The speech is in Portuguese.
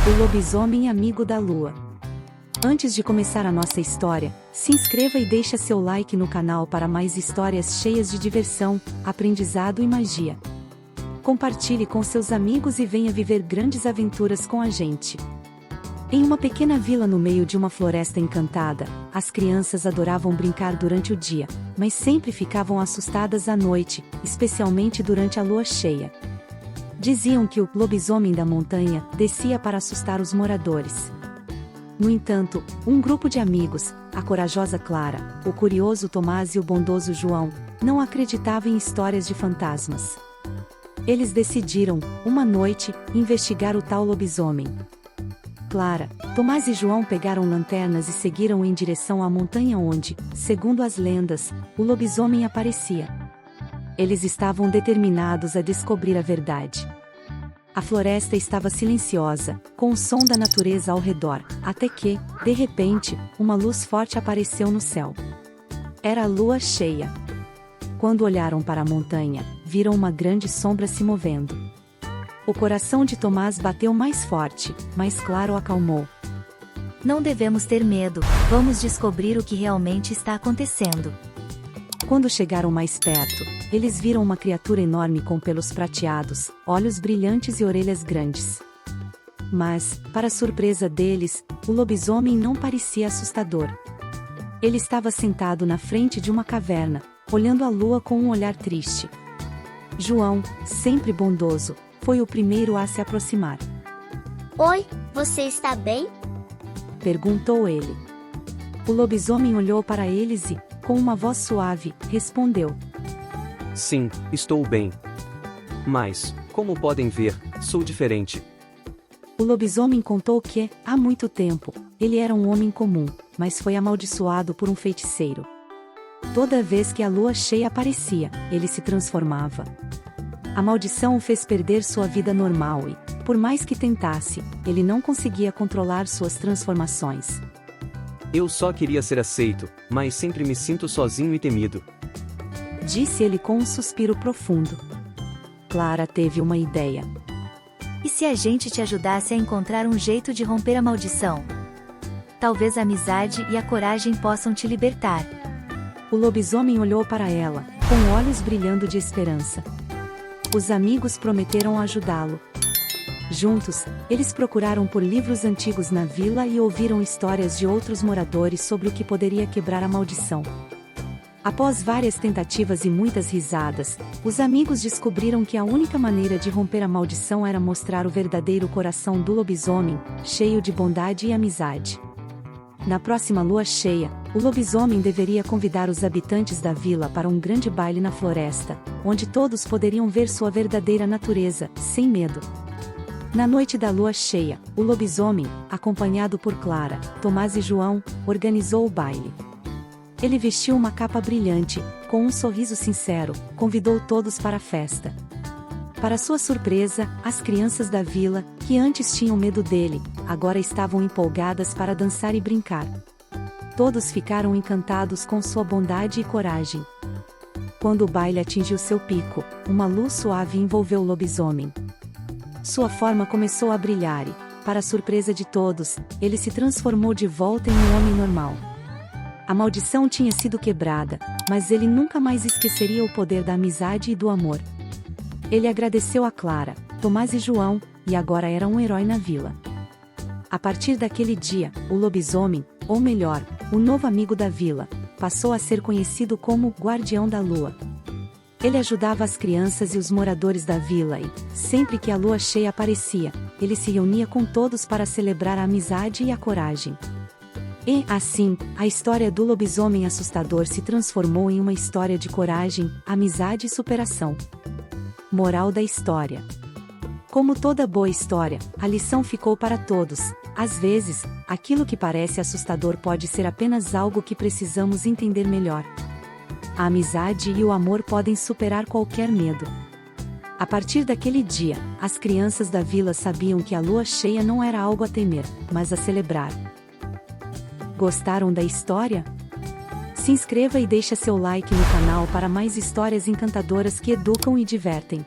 O lobisomem amigo da lua. Antes de começar a nossa história, se inscreva e deixe seu like no canal para mais histórias cheias de diversão, aprendizado e magia. Compartilhe com seus amigos e venha viver grandes aventuras com a gente. Em uma pequena vila no meio de uma floresta encantada, as crianças adoravam brincar durante o dia, mas sempre ficavam assustadas à noite, especialmente durante a lua cheia. Diziam que o lobisomem da montanha descia para assustar os moradores. No entanto, um grupo de amigos, a corajosa Clara, o curioso Tomás e o bondoso João, não acreditavam em histórias de fantasmas. Eles decidiram, uma noite, investigar o tal lobisomem. Clara, Tomás e João pegaram lanternas e seguiram em direção à montanha onde, segundo as lendas, o lobisomem aparecia. Eles estavam determinados a descobrir a verdade. A floresta estava silenciosa, com o som da natureza ao redor, até que, de repente, uma luz forte apareceu no céu. Era a lua cheia. Quando olharam para a montanha, viram uma grande sombra se movendo. O coração de Tomás bateu mais forte, mas Clara o acalmou. Não devemos ter medo, vamos descobrir o que realmente está acontecendo. Quando chegaram mais perto, eles viram uma criatura enorme com pelos prateados, olhos brilhantes e orelhas grandes. Mas, para surpresa deles, o lobisomem não parecia assustador. Ele estava sentado na frente de uma caverna, olhando a lua com um olhar triste. João, sempre bondoso, foi o primeiro a se aproximar. Oi, você está bem? Perguntou ele. O lobisomem olhou para eles e, com uma voz suave, respondeu. Sim, estou bem. Mas, como podem ver, sou diferente. O lobisomem contou que, há muito tempo, ele era um homem comum, mas foi amaldiçoado por um feiticeiro. Toda vez que a lua cheia aparecia, ele se transformava. A maldição o fez perder sua vida normal e, por mais que tentasse, ele não conseguia controlar suas transformações. Eu só queria ser aceito, mas sempre me sinto sozinho e temido. Disse ele com um suspiro profundo. Clara teve uma ideia. E se a gente te ajudasse a encontrar um jeito de romper a maldição? Talvez a amizade e a coragem possam te libertar. O lobisomem olhou para ela, com olhos brilhando de esperança. Os amigos prometeram ajudá-lo. Juntos, eles procuraram por livros antigos na vila e ouviram histórias de outros moradores sobre o que poderia quebrar a maldição. Após várias tentativas e muitas risadas, os amigos descobriram que a única maneira de romper a maldição era mostrar o verdadeiro coração do lobisomem, cheio de bondade e amizade. Na próxima lua cheia, o lobisomem deveria convidar os habitantes da vila para um grande baile na floresta, onde todos poderiam ver sua verdadeira natureza, sem medo. Na noite da lua cheia, o lobisomem, acompanhado por Clara, Tomás e João, organizou o baile. Ele vestiu uma capa brilhante, com um sorriso sincero, convidou todos para a festa. Para sua surpresa, as crianças da vila, que antes tinham medo dele, agora estavam empolgadas para dançar e brincar. Todos ficaram encantados com sua bondade e coragem. Quando o baile atingiu seu pico, uma luz suave envolveu o lobisomem. Sua forma começou a brilhar e, para a surpresa de todos, ele se transformou de volta em um homem normal. A maldição tinha sido quebrada, mas ele nunca mais esqueceria o poder da amizade e do amor. Ele agradeceu a Clara, Tomás e João, e agora era um herói na vila. A partir daquele dia, o lobisomem, ou melhor, o novo amigo da vila, passou a ser conhecido como Guardião da Lua. Ele ajudava as crianças e os moradores da vila e, sempre que a lua cheia aparecia, ele se reunia com todos para celebrar a amizade e a coragem. E, assim, a história do lobisomem assustador se transformou em uma história de coragem, amizade e superação. Moral da história. Como toda boa história, a lição ficou para todos. Às vezes, aquilo que parece assustador pode ser apenas algo que precisamos entender melhor. A amizade e o amor podem superar qualquer medo. A partir daquele dia, as crianças da vila sabiam que a lua cheia não era algo a temer, mas a celebrar. Gostaram da história? Se inscreva e deixe seu like no canal para mais histórias encantadoras que educam e divertem.